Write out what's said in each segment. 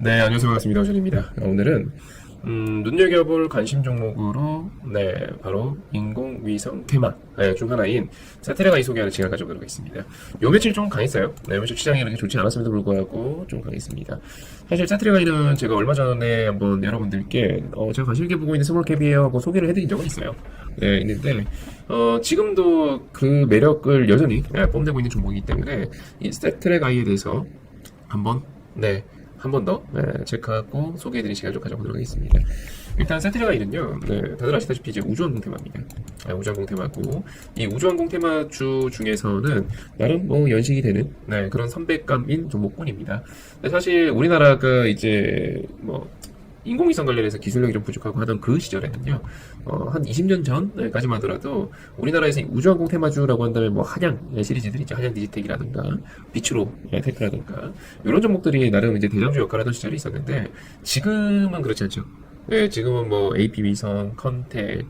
네, 안녕하세요. 반갑습니다. 오준입니다. 오늘은 눈여겨볼 관심 종목으로 바로 인공위성 테마 중 하나인 사테라가이 소개하는 시간을 가져보도록 하겠습니다. 요 며칠 좀 강했어요. 요 며칠 시장이 그렇게 좋지 않았음에도 불구하고 좀 강했습니다. 사실 사테라가이는 제가 얼마 전에 한번 여러분들께 제가 관심 있게 보고 있는 스몰캡이에요 하고 소개를 해드린 적은 있어요. 있는데 지금도 그 매력을 여전히 뽐내고 있는 종목이기 때문에 이 사테라가이에 대해서 한번 한 번 더 체크하고 소개해드린 시간을 좀 가져보도록 하겠습니다. 일단 사테라가이는요, 다들 아시다시피 이제 우주항공 테마입니다. 우주항공 테마고, 이 우주항공 테마주 중에서는 나름 뭐 연식이 되는 그런 선배감인 종목군입니다. 사실 우리나라가 이제 뭐 인공위성 관련해서 기술력이 좀 부족하고 하던 그 시절에는요, 한 20년 전까지만 하더라도 우리나라에서 우주항공 테마주라고 한다면 뭐 한양 시리즈들이 있죠. 한양 디지텍이라든가 비추로 테크라든가 이런 종목들이 나름 이제 대장주 역할을 하던 시절이 있었는데 지금은 그렇지 않죠. 지금은 뭐 AP위성, 컨텔,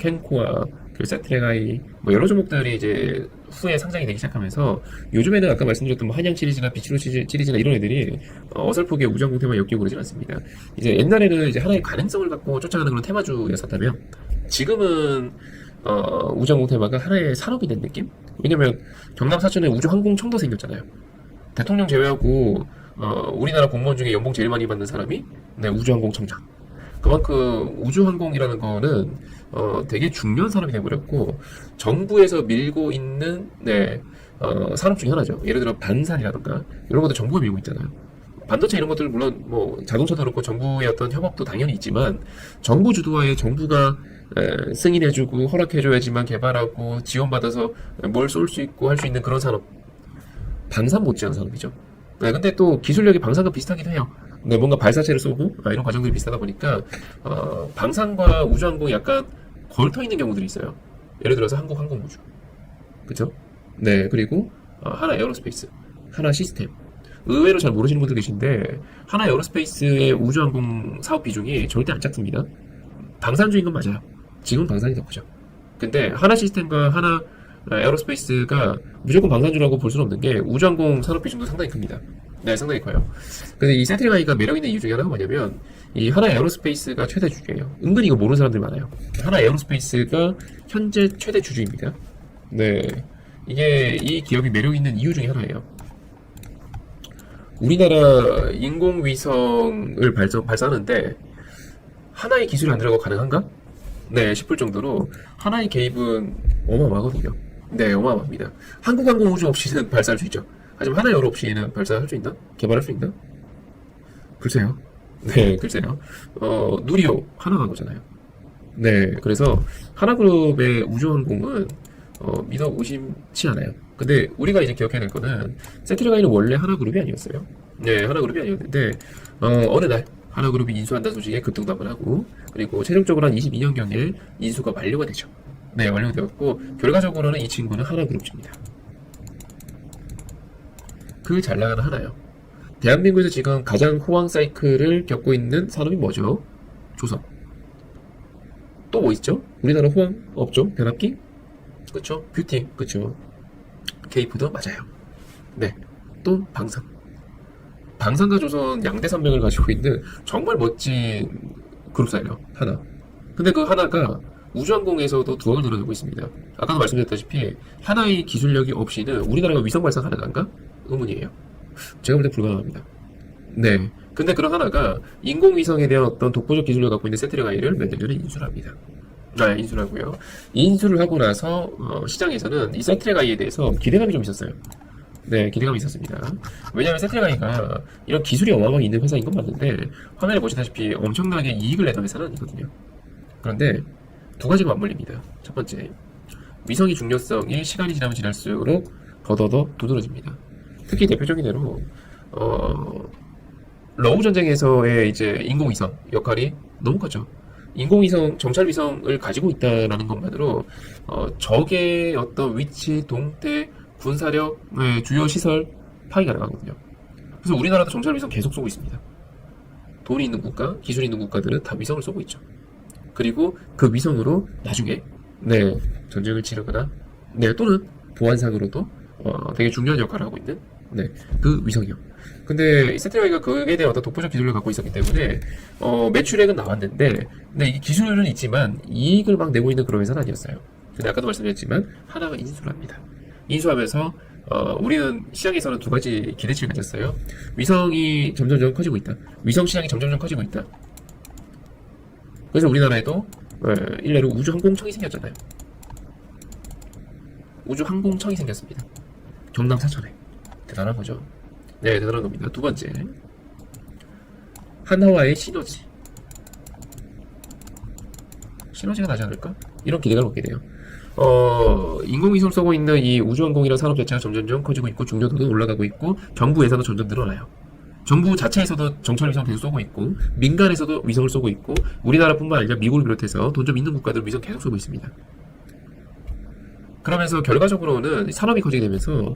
켄코아, 그리고 사테라가이 뭐 여러 종목들이 이제 후에 상장이 되기 시작하면서 요즘에는 아까 말씀드렸던 뭐 한양 시리즈나 비추로 시리즈나 이런 애들이 어설프게 우주항공 테마 엮이고 그러진 않습니다. 이제 옛날에는 이제 하나의 가능성을 갖고 쫓아가는 그런 테마주였었다면 지금은 우주항공 테마가 하나의 산업이 된 느낌? 왜냐면 경남 사천에 우주항공청도 생겼잖아요. 대통령 제외하고 우리나라 공무원 중에 연봉 제일 많이 받는 사람이 우주항공청장. 그만큼 우주항공이라는 거는 되게 중요한 산업이 되어버렸고 정부에서 밀고 있는 산업 중에 하나죠. 예를 들어 반산이라든가 이런 것도 정부가 밀고 있잖아요. 반도체 이런 것들 물론 뭐 자동차도 그렇고 정부의 어떤 협업도 당연히 있지만 정부 주도하에 정부가 승인해주고 허락해줘야지만 개발하고 지원받아서 뭘 쏠 수 있고 할 수 있는 그런 산업, 방산 못지않은 산업이죠. 근데 또 기술력이 방산과 비슷하기도 해요. 뭔가 발사체를 쏘고 이런 과정들이 비슷하다 보니까 방산과 우주항공이 약간 걸터 있는 경우들이 있어요. 예를 들어서 한국 항공우주, 그쵸? 그리고 하나 에어로스페이스, 하나 시스템. 의외로 잘 모르시는 분들 계신데 하나 에어로스페이스의 우주항공 사업 비중이 절대 안 작습니다. 방산주인 건 맞아요. 지금 방산이 더 크죠. 근데 하나 시스템과 하나 에어로스페이스가 무조건 방산주라고 볼 수는 없는 게 우주항공 산업 비중도 상당히 큽니다. 상당히 커요. 근데 이 사테라가이가 매력 있는 이유 중에 하나가 뭐냐면 이 하나 에어로스페이스가 최대 주주예요. 은근히 이거 모르는 사람들이 많아요. 하나 에어로스페이스가 현재 최대 주주입니다. 이게 이 기업이 매력 있는 이유 중에 하나예요. 우리나라 인공위성을 발사하는데 하나의 기술이 안 들어가고 가능한가? 싶을 정도로 하나의 개입은 어마어마하거든요. 어마어마합니다. 한국항공우주 없이는 발사할 수 있죠. 하지만 하나 에어로 없이는 발사할 수 있나? 개발할 수 있나? 글쎄요. 글쎄요. 누리호 하나가 거잖아요. 그래서 하나그룹의 우주항공은 믿어 의심치 않아요. 근데 우리가 이제 기억해야 될 거는 사테라가이는 원래 하나그룹이 아니었어요. 하나그룹이 아니었는데 어느 날 하나그룹이 인수한다는 소식에 급등락을 하고 그리고 최종적으로 한 22년경에 인수가 완료가 되죠. 완료되었고 결과적으로는 이 친구는 하나그룹입니다. 그 잘 나가는 하나요. 대한민국에서 지금 가장 호황 사이클을 겪고 있는 산업이 뭐죠? 조선. 또 뭐 있죠? 우리나라 호황 업종? 변압기? 그쵸? 뷰티? 그쵸? 케이푸드? 맞아요. 또 방산. 방산과 조선 양대 산맥을 가지고 있는 정말 멋진 그룹사예요. 하나. 근데 그 하나가 우주항공에서도 두각을 드러내고 있습니다. 아까도 말씀드렸다시피 하나의 기술력이 없이는 우리나라가 위성 발사 가능한가? 의문이에요. 제가 볼 때 불가능합니다. 근데 그런 하나가 인공위성에 대한 어떤 독보적 기술력을 갖고 있는 사테라가이를 몇 년 전에 인수를 합니다. 인수를 하고요. 인수를 하고 나서 시장에서는 이 사테라가이에 대해서 기대감이 좀 있었어요. 기대감이 있었습니다. 왜냐하면 사테라가이가 이런 기술이 어마어마하게 있는 회사인 건 맞는데 화면에 보시다시피 엄청나게 이익을 내던 회사는 아니거든요. 그런데 두 가지가 맞물립니다. 첫 번째, 위성의 중요성이 시간이 지나면 지날수록 더더더 두드러집니다. 특히 대표적인 예로 러우 전쟁에서의 이제 인공위성 역할이 너무 컸죠. 인공위성, 정찰위성을 가지고 있다라는 것만으로 적의 어떤 위치, 동태, 군사력, 주요 시설 파악이 가능하거든요. 그래서 우리나라도 정찰위성 계속 쏘고 있습니다. 돈이 있는 국가, 기술이 있는 국가들은 다 위성을 쏘고 있죠. 그리고 그 위성으로 나중에 전쟁을 치르거나 또는 보안상으로도 되게 중요한 역할을 하고 있는 그 위성이요. 근데 이 세트라이가 그에 대한 어떤 독보적 기술을 갖고 있었기 때문에 매출액은 나왔는데, 근데 이 기술은 있지만 이익을 막 내고 있는 그런 회사는 아니었어요. 근데 아까도 말씀드렸지만 하나가 인수를 합니다. 인수하면서 우리는 시장에서는 두 가지 기대치를 가졌어요. 위성이 점점점 커지고 있다. 위성 시장이 점점점 커지고 있다. 그래서 우리나라에도 일례로 우주항공청이 생겼잖아요. 우주항공청이 생겼습니다. 경남 사천에. 대단한 거죠. 네, 대단한 겁니다. 두 번째, 하나와의 시너지. 시너지가 나지 않을까? 이런 기대가 갖게 돼요. 인공위성을 쏘고 있는 이 우주항공이라는 산업 자체가 점점점 커지고 있고 중요도도 올라가고 있고 정부 예산도 점점 늘어나요. 정부 자체에서도 정찰 위성 계속 쏘고 있고 민간에서도 위성을 쏘고 있고 우리나라뿐만 아니라 미국을 비롯해서 돈 좀 있는 국가들 위성 계속 쏘고 있습니다. 그러면서 결과적으로는 산업이 커지게 되면서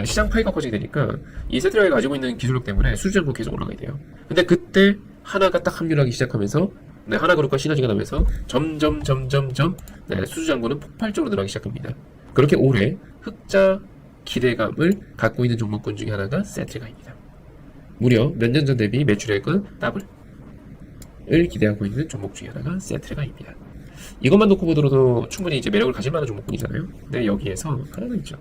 시장 파이가 커지게 되니까 이 세트라이가 가지고 있는 기술력 때문에 수주장부 계속 올라가게 돼요. 근데 그때 하나가 딱 합류하기 시작하면서 하나그룹과 시너지가 나면서 점점 수주장부는 폭발적으로 늘어나기 시작합니다. 그렇게 올해 흑자 기대감을 갖고 있는 종목군 중에 하나가 세트라이입니다. 무려 몇 년 전 대비 매출액은 더블을 기대하고 있는 종목 중에 하나가 세트라이입니다. 이것만 놓고 보더라도 충분히 이제 매력을 가질 만한 종목군이잖아요. 근데 여기에서 하나가 있죠.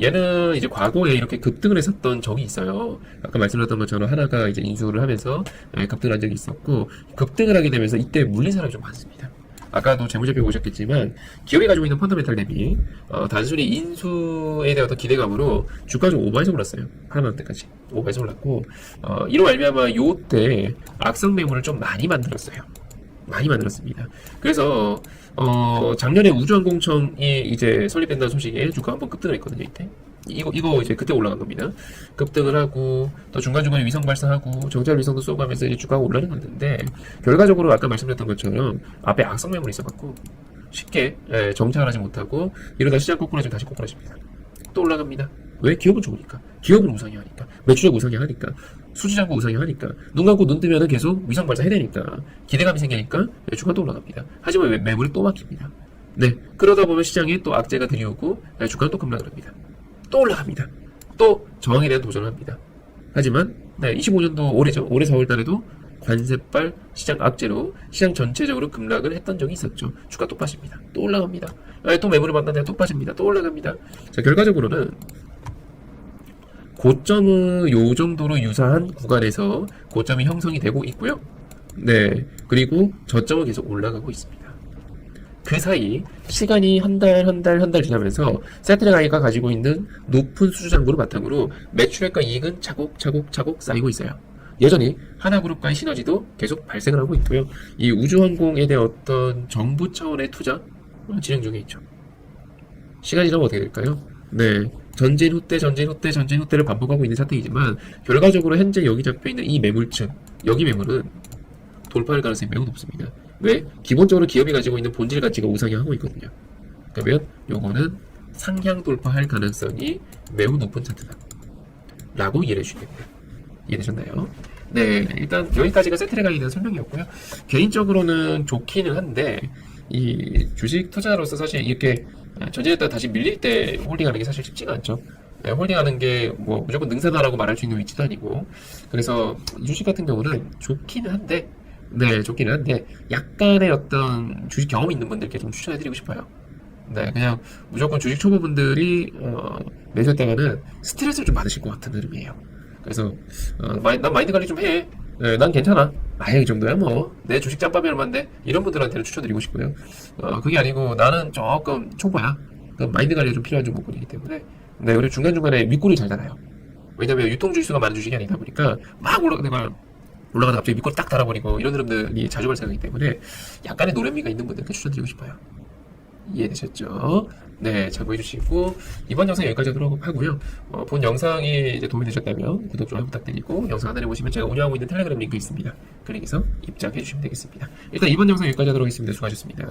얘는 이제 과거에 이렇게 급등을 했었던 적이 있어요. 아까 말씀드렸던 것처럼 하나가 이제 인수를 하면서 급등을 한 적이 있었고, 급등을 하게 되면서 이때 물린 사람이 좀 많습니다. 아까도 재무제표 보셨겠지만 기업이 가지고 있는 펀더멘탈 대비 단순히 인수에 대한 어떤 기대감으로 주가가 좀 오버해서 올랐어요. 하나만 때까지 오버해서 올랐고, 이로 말미암아 요때 악성 매물을 좀 많이 만들었어요. 많이 만들었습니다. 그래서 작년에 우주항공청이 이제 설립된다는 소식에 주가 한번 급등을 했거든요. 이때 이거 이제 그때 올라간 겁니다. 급등을 하고 또 중간중간에 위성 발사하고 정찰 위성도 쏘고 하면서 이제 주가가 올라는 건데, 결과적으로 아까 말씀드렸던 것처럼 앞에 악성 매물이 있어갖고 쉽게 정찰하지 못하고 이러다 시장 꼬꾸라지면 다시 꼬꾸라집니다. 또 올라갑니다. 왜? 기업은 좋으니까, 기업은 우상이 하니까, 매출액 우상이 하니까, 수주장부 우상이 하니까, 눈 감고 눈 뜨면은 계속 위성 발사 해야 되니까 기대감이 생기니까 주가 또 올라갑니다. 하지만 매물이 또 막힙니다. 네, 그러다 보면 시장에 또 악재가 들이오고 주가는 또 급락을 합니다. 또 올라갑니다. 또 저항에 대한 도전을 합니다. 하지만 25년도 올해죠. 올해 4월달에도 관세발 시장 악재로 시장 전체적으로 급락을 했던 적이 있었죠. 주가 또 빠집니다. 또 올라갑니다. 또 매물을 만나다가 또 빠집니다. 또 올라갑니다. 자, 결과적으로는 고점은 요 정도로 유사한 구간에서 고점이 형성이 되고 있고요. 네, 그리고 저점은 계속 올라가고 있습니다. 그 사이 시간이 한 달 지나면서 세트라이가 가지고 있는 높은 수주장부를 바탕으로 매출액과 이익은 차곡차곡 쌓이고 있어요. 여전히 하나그룹과의 시너지도 계속 발생을 하고 있고요. 이 우주항공에 대한 어떤 정부 차원의 투자 진행 중에 있죠. 시간이 지나면 어떻게 될까요? 네, 전진 후퇴를 반복하고 있는 상태이지만 결과적으로 현재 여기 잡혀있는 이 매물층, 여기 매물은 돌파할 가능성이 매우 높습니다. 왜? 기본적으로 기업이 가지고 있는 본질 가치가 우상향하고 있거든요. 그러면 요거는 상향 돌파할 가능성이 매우 높은 차트다 라고 이해해 주시겠네요. 이해되셨나요? 네, 일단 여기까지가 세트라이에 대한 설명이었고요. 개인적으로는 좋기는 한데 이 주식 투자로서 사실 이렇게 전진했다가 다시 밀릴 때 홀딩하는 게 사실 쉽지가 않죠. 홀딩하는 게 뭐 무조건 능사다라고 말할 수 있는 위치도 아니고, 그래서 이 주식 같은 경우는 좋기는 한데, 좋기는 한데 약간의 어떤 주식 경험이 있는 분들께 좀 추천해드리고 싶어요. 네, 그냥 무조건 주식 초보분들이 매수했다가는 스트레스를 좀 받으실 것 같은 흐름이에요. 그래서 난 마인드 관리 좀 해. 네, 난 괜찮아. 이 정도야 뭐. 내 주식 짬밥이 얼만데? 이런 분들한테는 추천드리고 싶고요. 그게 아니고 나는 조금 초보야. 마인드 관리가 좀 필요한 종목군이기 때문에. 네, 그리고 중간중간에 윗골이 잘 달아요. 왜냐면 유통주식수가 많은 주식이 아니다 보니까 막 올라가다가 갑자기 윗골 딱 달아버리고 이런 흐름들이 자주 발생하기 때문에 약간의 노련미가 있는 분들께 추천드리고 싶어요. 이해되셨죠? 네, 잘 보여주시고 이번 영상 여기까지 하도록 하고요. 본 영상이 이제 도움이 되셨다면 구독, 좋아요 부탁드리고 영상 하단에 보시면 제가 운영하고 있는 텔레그램 링크 있습니다. 클릭해서 입장해 주시면 되겠습니다. 일단 이번 영상 여기까지 하도록 하겠습니다. 수고하셨습니다.